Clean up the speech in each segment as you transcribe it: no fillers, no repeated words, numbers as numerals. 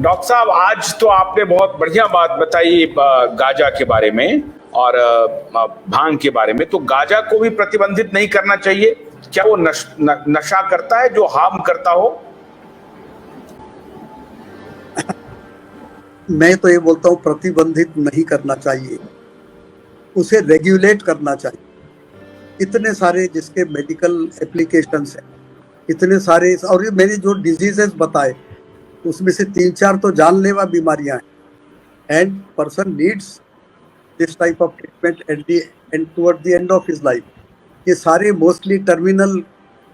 Doctor साहब, आज तो आपने बहुत बढ़िया बात बताई गांजा के बारे में और भांग के बारे में। तो गांजा को भी प्रतिबंधित नहीं करना चाहिए? क्या वो नशा करता है जो हार्म करता हो? मैं तो ये बोलता हूँ प्रतिबंधित नहीं करना चाहिए, उसे रेगुलेट करना चाहिए। इतने सारे जिसके मेडिकल एप्लीकेशंस हैं, इतने सारे, और ये मैंने जो डिजीजेस बताए उसमें से 3-4 तो जानलेवा बीमारियां हैं, and person needs this type of treatment at the end toward the end of his life. ये सारे मोस्टली टर्मिनल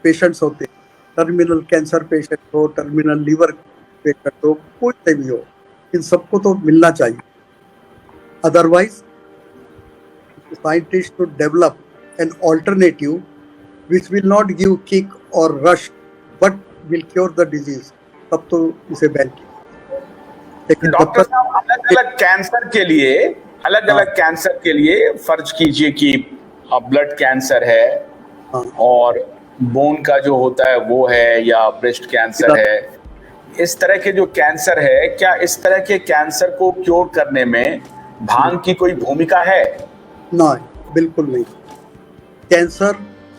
पेशेंट्स होते हैं, टर्मिनल कैंसर पेशेंट हो, टर्मिनल लीवर पेशेंट हो, कोई से भी हो, इन सबको तो मिलना चाहिए। Otherwise scientists should develop an alternative which will not give kick or rush but will cure the disease, तब तो इसे बैन किया। लेकिन डॉक्टर साहब, अलग अलग कैंसर के लिए फर्ज कीजिए कि ब्लड कैंसर है, हाँ, और बोन का जो होता है वो है, या ब्रेस्ट कैंसर है, इस तरह के जो कैंसर है, क्या इस तरह के कैंसर को क्योर करने में भांग की कोई भूमिका है? नहीं, बिल्कुल नहीं। कैंसर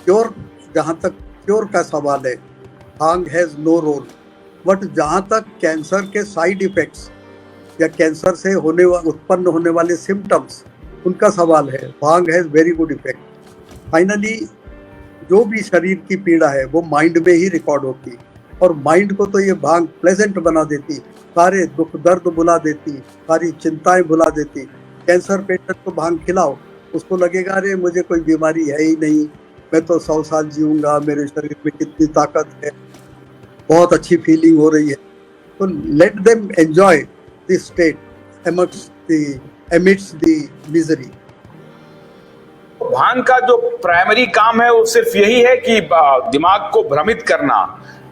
क्योर, जहाँ तक क्योर का सवाल है, bhang has no role. But जहाँ तक कैंसर के साइड इफेक्ट्स या कैंसर से उत्पन्न होने वाले सिम्टम्स, उनका सवाल है, bhang has very good effect. Finally जो भी शरीर की पीड़ा है वो माइंड में ही रिकॉर्ड होती, और माइंड को तो ये भांग प्लेजेंट बना देती, सारे दुख दर्द भुला देती, सारी चिंताएं भुला देती। कैंसर पेशेंट को भांग खिलाओ, उसको लगेगा अरे मुझे कोई बीमारी है ही नहीं, मैं तो 100 साल जीऊंगा, मेरे शरीर में कितनी ताकत है, बहुत अच्छी फीलिंग हो रही है। तो let them enjoy this state amidst the misery। भांग का जो प्राइमरी काम है वो सिर्फ यही है कि दिमाग को भ्रमित करना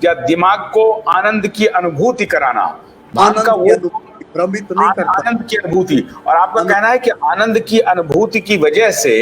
या दिमाग को आनंद की अनुभूति कराना। भांग का वो भ्रमित नहीं करता, आनंद की अनुभूति। और आपका कहना है कि आनंद की अनुभूति की वजह से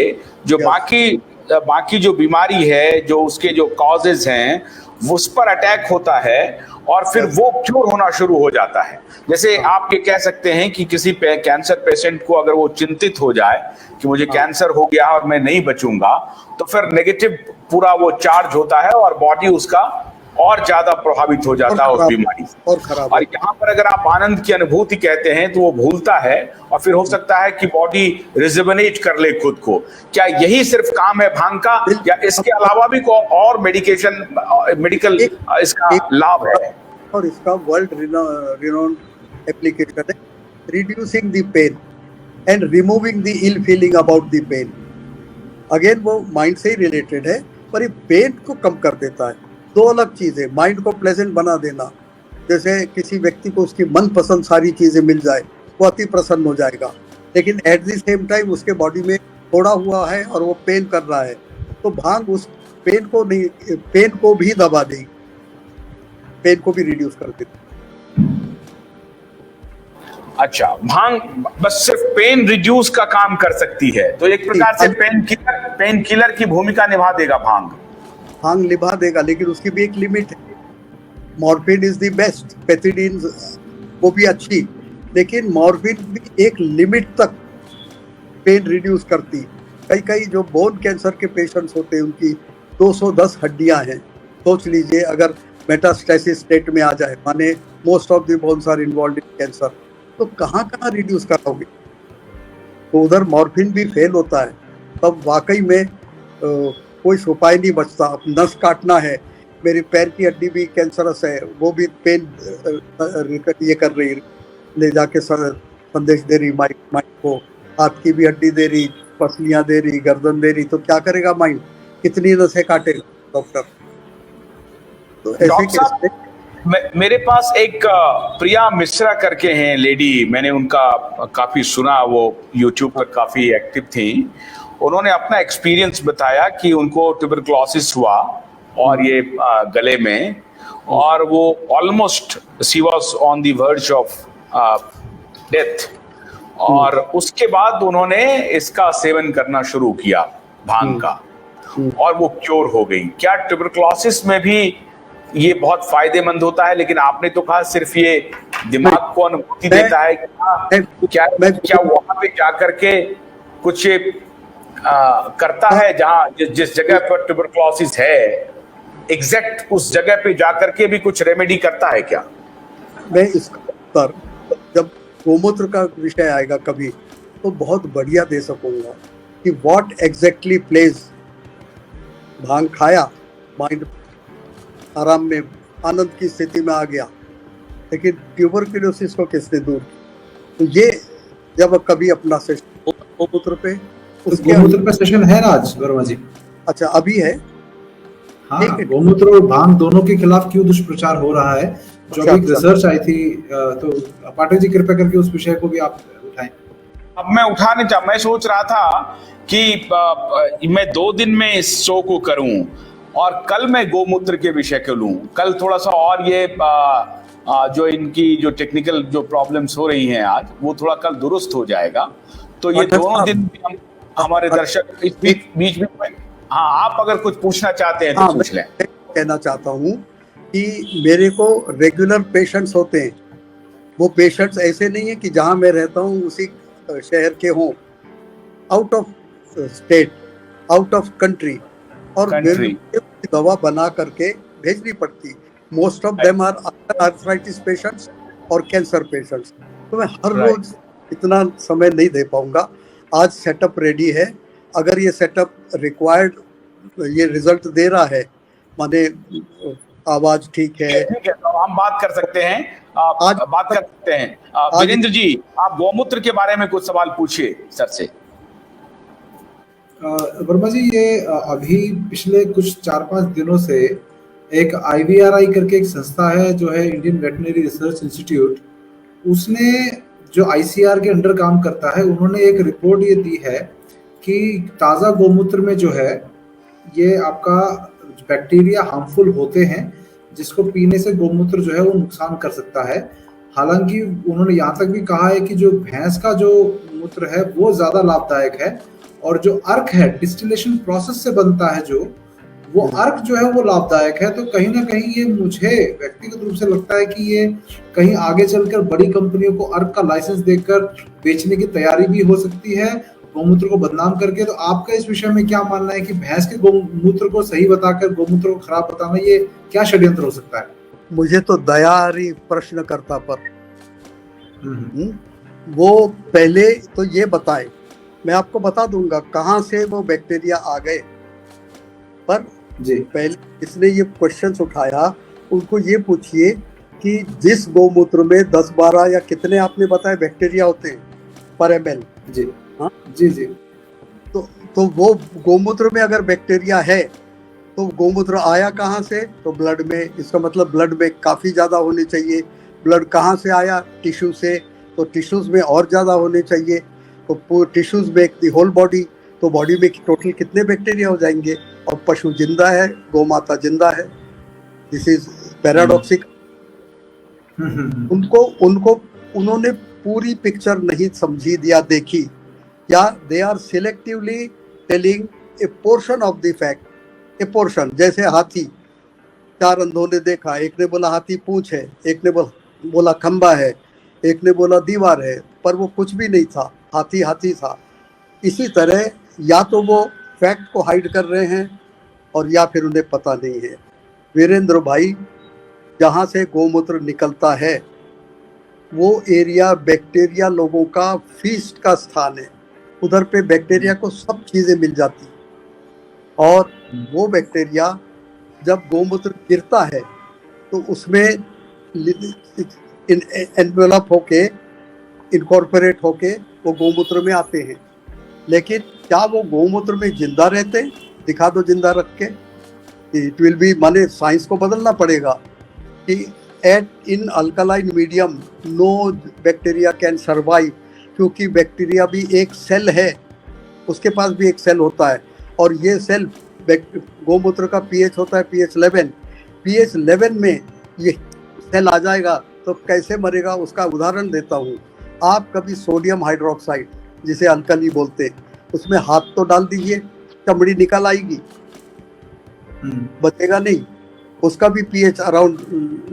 जो बाकी जो बीमारी है, जो उसके जो कॉजेज हैं, उस पर अटैक होता है और फिर वो क्योर होना शुरू हो जाता है। जैसे आप ये कह सकते हैं कि किसी कैंसर पेशेंट को अगर वो चिंतित हो जाए कि मुझे कैंसर हो गया और मैं नहीं बचूंगा, तो फिर नेगेटिव पूरा वो चार्ज होता है और बॉडी उसका और ज्यादा प्रभावित हो जाता है उस बीमारी से। और यहाँ पर अगर आप आनंद की अनुभूति कहते हैं तो वो भूलता है और फिर हो सकता है कि बॉडी रिजुवेनेट कर ले खुद को। क्या यही सिर्फ काम है भांग का, या इसके अलावा भी कोई और मेडिकल इसका लाभ है? और इसका वर्ल्ड रिनोन्ड एप्लीकेशन है, reducing the pain and removing the ill feeling about the pain. Again वो माइंड से ही रिलेटेड है, पर ये पेन को कम कर देता है। दो अलग चीजें, माइंड को प्लेजेंट बना देना, जैसे किसी व्यक्ति को उसकी मनपसंद सारी चीजें मिल जाए, वो अति प्रसन्न हो जाएगा, लेकिन एट द सेम टाइम उसके बॉडी में फोड़ा हुआ है और वो पेन कर रहा है, तो भांग उस पेन को नहीं, पेन को भी दबा देगी, पेन को भी रिड्यूस कर देगी। अच्छा, भांग बस सिर्फ पेन रिड्यूस का काम कर सकती है, तो एक प्रकार से पेन किलर की भूमिका निभा देगा भांग निभा देगा, लेकिन उसकी भी एक लिमिट है। Morphine is the best, pethidine वो भी अच्छी, लेकिन मॉर्फिन भी एक लिमिट तक पेन रिड्यूस करती। कई जो बोन कैंसर के पेशेंट्स होते हैं उनकी 210 हड्डियां हैं। सोच लीजिए अगर मेटास्टेसिस स्टेट में आ जाए, माने most of the bones are involved in cancer, तो कहाँ रिड्यूस कराओगे? तो उधर मॉर्फिन भी फेल होता है, तब वाकई में कोई उपाय नहीं बचता। अब नस काटना है, मेरे पैर की हड्डी भी कैंसरस है, वो भी पेन ये कर रही, ले जाके संदेश दे रही माइंड को, हाथ की भी हड्डी दे रही, पसलियां दे रही, गर्दन दे रही, तो क्या करेगा माइंड? कितनी नसें काटेगा डॉक्टर? तो ऐसे मेरे पास एक प्रिया मिश्रा करके हैं लेडी, मैंने उनका काफी सुना, वो यूट्यूब पर काफी एक्टिव थी। उन्होंने अपना एक्सपीरियंस बताया कि उनको ट्यूबरकुलोसिस हुआ और ये गले में, और वो almost she was on the verge of death, और उसके बाद उन्होंने इसका सेवन करना शुरू किया, भांग का, और वो क्योर हो गई। क्या ट्यूबरकुलोसिस में भी ये बहुत फायदेमंद होता है? लेकिन आपने तो कहा सिर्फ ये दिमाग को अनुभूति मैं देता है कि मैं क्या मैं क्या वहां पे जाकर के कुछ करता है, जहां जिस जगह पर ट्यूबरक्लोसिस है, एग्जैक्ट उस जगह पे जाकर के भी कुछ रेमेडी करता है क्या? मैं इसका उत्तर जब गोमूत्र का विषय आएगा कभी तो बहुत बढ़िया दे सकूंगा कि व्हाट एग्जैक्टली प्लेज। भांग खाया, माइंड आराम में आनंद की स्थिति में आ गया, लेकिन ट्यूबरक्लोसिस को किसने दूर किया? तो ये जब कभी अपना सेशन गोमूत्र पे उसके गोमूत्र पे सेशन है ना आज वर्मा जी? अच्छा अभी है। हाँ, ठीक है। गोमूत्र और भांग दोनों के खिलाफ क्यों दुष्प्रचार हो रहा है, जो अच्छा, अभी एक अच्छा। रिसर्च आई थी, तो पाठक जी कृपया करके उस विषय को भी आप उठाएं। अब मैं सोच रहा था कि मैं 2 दिन में इस शो को करूं और कल मैं गोमूत्र के विषय को लूं। कल थोड़ा सा और ये जो इनकी जो टेक्निकल जो प्रॉब्लम्स हो रही हैं आज, वो थोड़ा कल दुरुस्त हो जाएगा। तो ये अच्छा, दोनों दिन भी हम हमारे दर्शक इस बीच में हाँ, आप अगर कुछ पूछना चाहते हैं तो हाँ, पूछ लें। मैं कहना चाहता हूँ कि मेरे को रेगुलर पेशेंट्स होते हैं। वो पेशेंट्स ऐसे नहीं है कि जहाँ मैं रहता हूँ उसी शहर के हों, out of state, out of country, और मेरे को दवा बना करके भेजनी पड़ती। Most of them are arthritis patients और कैंसर पेशेंट्स। तो मैं हर रोज इतना समय नहीं दे पाऊंगा। आज सेटअप रेडी है। अगर ये सेटअप रिक्वायर्ड ये रिजल्ट दे रहा है, माने आवाज ठीक है, तो हम बात कर सकते हैं। आज बात कर सकते हैं। वीरेंद्र जी, आप गोमूत्र के बारे में कुछ सवाल पूछिए सर से। वर्मा जी, ये अभी पिछले कुछ 4-5 दिनों से एक IVRI करके एक संस्था है जो है इंडियन वेटनरी रिसर्च इंस्टीट्यूट, उसने जो ICR के अंडर काम करता है, उन्होंने एक रिपोर्ट ये दी है कि ताज़ा गोमूत्र में जो है ये आपका बैक्टीरिया हार्मफुल होते हैं, जिसको पीने से गोमूत्र जो है वो नुकसान कर सकता है। हालांकि उन्होंने यहाँ तक भी कहा है कि जो भैंस का जो मूत्र है वो ज़्यादा लाभदायक है, और जो अर्क है डिस्टिलेशन प्रोसेस से बनता है जो वो अर्क जो है वो लाभदायक है। तो कहीं ना कहीं ये मुझे व्यक्तिगत रूप से लगता है कि ये कहीं आगे चलकर बड़ी कंपनियों को अर्क का लाइसेंस देकर बेचने की तैयारी भी हो सकती है, गोमूत्र को बदनाम करके। तो आपका इस विषय में क्या मानना है कि भैंस के गोमूत्र को सही बताकर गोमूत्र को खराब बताना, ये क्या षड्यंत्र हो सकता है? मुझे तो दया आ रही प्रश्नकर्ता पर। वो पहले तो ये बताए, मैं आपको बता दूंगा कहाँ से वो बैक्टीरिया आ गए, पर जी पहले इसने ये क्वेश्चंस उठाया, उनको ये पूछिए कि जिस गोमूत्र में 10-12 या कितने आपने बताया बैक्टीरिया होते हैं पर ml। जी हाँ जी जी। तो वो गोमूत्र में अगर बैक्टीरिया है तो गोमूत्र आया कहाँ से? तो ब्लड में। इसका मतलब ब्लड में काफ़ी ज़्यादा होनी चाहिए। ब्लड कहाँ से आया? टिश्यू से। तो टिश्यूज़ में और ज़्यादा होने चाहिए। तो टिश्यूज़ में दी होल बॉडी, तो बॉडी में टोटल कितने बैक्टीरिया हो जाएंगे? और पशु जिंदा है, गौ माता जिंदा है। This is paradoxic. उन्होंने पूरी पिक्चर नहीं समझी या देखी, या they are selectively telling a portion of the fact. A portion, जैसे हाथी, 4 अंधों ने देखा, एक ने बोला हाथी पूंछ है, एक ने बोला खंबा है, एक ने बोला दीवार है, पर वो कुछ भी नहीं था, हाथी हाथी था। इसी तरह या तो वो फैक्ट को हाइड कर रहे हैं और या फिर उन्हें पता नहीं है। वीरेंद्र भाई, जहाँ से गोमूत्र निकलता है वो एरिया बैक्टीरिया लोगों का फीस्ट का स्थान है। उधर पे बैक्टीरिया को सब चीज़ें मिल जाती, और वो बैक्टीरिया जब गोमूत्र गिरता है तो उसमें एनवेलप होके, इनकॉर्पोरेट होके वो गोमूत्र में आते हैं। लेकिन क्या वो गोमूत्र में जिंदा रहते? दिखा दो जिंदा रख के। इट विल बी, माने साइंस को बदलना पड़ेगा कि in alkaline medium no bacteria can survive, क्योंकि बैक्टीरिया भी एक सेल है, उसके पास भी एक सेल होता है, और ये सेल गोमूत्र का pH होता है pH 11। pH 11 में ये सेल आ जाएगा तो कैसे मरेगा? उसका उदाहरण देता हूँ। आप कभी सोडियम हाइड्रोक्साइड, जिसे अल्कली बोलते, उसमें हाथ तो डाल दीजिए, चमड़ी निकल आएगी, बचेगा नहीं। उसका भी pH अराउंड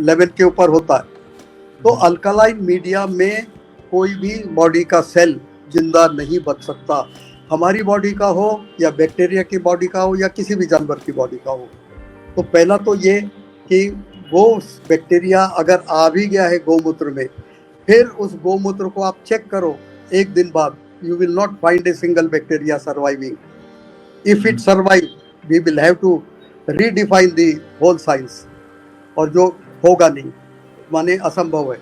11 के ऊपर होता है। तो अल्कलाइन मीडिया में कोई भी बॉडी का सेल जिंदा नहीं बच सकता, हमारी बॉडी का हो या बैक्टीरिया की बॉडी का हो या किसी भी जानवर की बॉडी का हो। तो पहला तो ये कि वो बैक्टीरिया अगर आ भी गया है गौमूत्र में, फिर उस गौमूत्र को आप चेक करो एक दिन बाद, you will not find a single bacteria surviving. If it survive we will have to redefine the whole science, और जो होगा नहीं, माने असंभव है।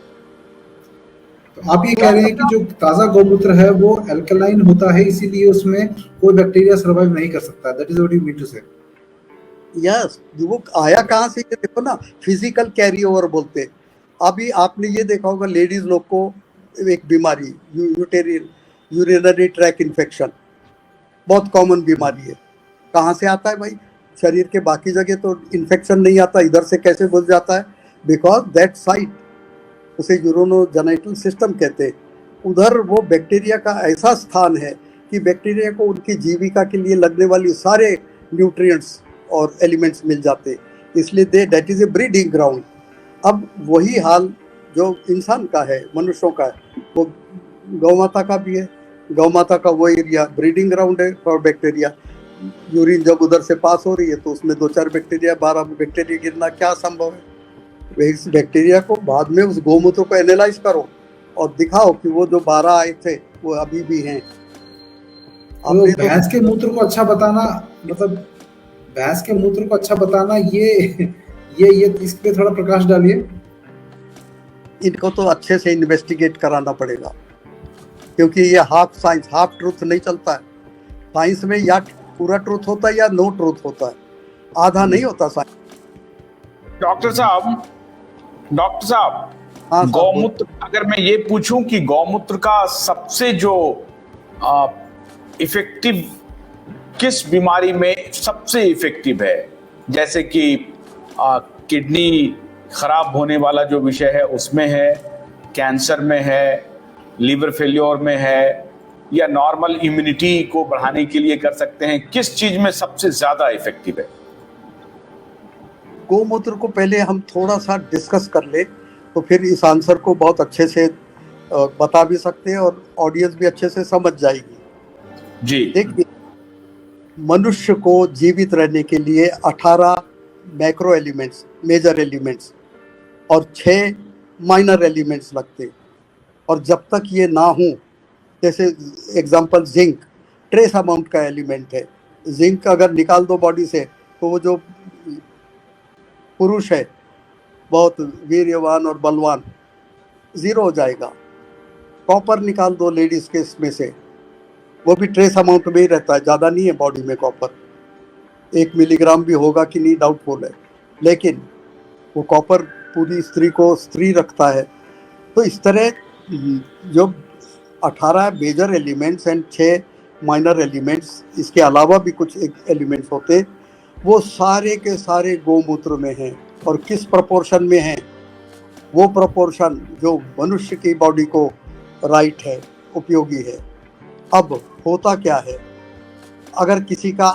तो आप ये कह रहे हैं कि जो ताजा गौमूत्र है वो अल्कलाइन होता है, इसीलिए उसमें कोई बैक्टीरिया सर्वाइव नहीं कर सकता। That is what you mean to say? Yes, वो आया कहाँ से, ये देखो ना, फिजिकल कैरी ओवर बोलते हैं। अभी आपने ये देखा होगा लेडीज लोग को एक बीमारी यूरिनरी ट्रैक इन्फेक्शन, बहुत कॉमन बीमारी है। कहाँ से आता है भाई? शरीर के बाकी जगह तो इन्फेक्शन नहीं आता, इधर से कैसे घुस जाता है? बिकॉज दैट साइट, उसे यूरोनोजेनिटल सिस्टम कहते हैं, उधर वो बैक्टीरिया का ऐसा स्थान है कि बैक्टीरिया को उनकी जीविका के लिए लगने वाली सारे न्यूट्रिएंट्स और एलिमेंट्स मिल जाते, इसलिए that is a breeding ground. अब वही हाल जो इंसान का है, मनुष्यों का है, वो गौ माता का भी है। गौ माता का वो एरिया ब्रीडिंग ग्राउंड है फॉर बैक्टीरिया। यूरिन जब उधर से पास हो रही है तो उसमें 2-4 बैक्टीरिया, 12 बैक्टीरिया गिरना क्या संभव है? इस बैक्टीरिया को बाद में उस गौमूत्र को एनालाइज करो और दिखाओ कि वो जो 12 आए थे वो अभी भी हैं। तो भैंस के मूत्र को अच्छा बताना, मतलब भैंस के मूत्र को अच्छा बताना, ये इस पे थोड़ा प्रकाश डालिए। इनको तो अच्छे से इन्वेस्टिगेट कराना पड़ेगा, क्योंकि ये हाफ साइंस हाफ ट्रूथ नहीं चलता है। साइंस में या पूरा ट्रूथ होता है या नो ट्रूथ होता है, आधा नहीं होता साइंस। डॉक्टर साहब, हाँ, गौमूत्र, अगर मैं ये पूछूं कि गौमूत्र का सबसे जो इफेक्टिव किस बीमारी में सबसे इफेक्टिव है, जैसे कि किडनी खराब होने वाला जो विषय है उसमें है, कैंसर में है, लीवर फेल्योर में है, या नॉर्मल इम्यूनिटी को बढ़ाने के लिए कर सकते हैं, किस चीज में सबसे ज्यादा इफेक्टिव है? गौमूत्र को पहले हम थोड़ा सा डिस्कस कर ले तो फिर इस आंसर को बहुत अच्छे से बता भी सकते हैं और ऑडियंस भी अच्छे से समझ जाएगी। जी देखिए, मनुष्य को जीवित रहने के लिए 18 मैक्रो एलिमेंट्स, मेजर एलिमेंट्स और 6 माइनर एलिमेंट्स लगते हैं। और जब तक ये ना हो, जैसे एग्जांपल जिंक ट्रेस अमाउंट का एलिमेंट है, जिंक अगर निकाल दो बॉडी से तो वो जो पुरुष है बहुत वीर्यवान और बलवान, जीरो हो जाएगा। कॉपर निकाल दो लेडीज के इसमें से, वो भी ट्रेस अमाउंट में ही रहता है, ज़्यादा नहीं है बॉडी में कॉपर, 1 मिलीग्राम भी होगा कि नहीं डाउटफुल है, लेकिन वो कॉपर पूरी स्त्री को स्त्री रखता है। तो इस तरह जो 18 major elements and 6 minor elements, इसके अलावा भी कुछ एलिमेंट्स होते, वो सारे के सारे गौमूत्र में हैं। और किस प्रोपोर्शन में हैं? वो प्रोपोर्शन जो मनुष्य की बॉडी को राइट है, उपयोगी है। अब होता क्या है, अगर किसी का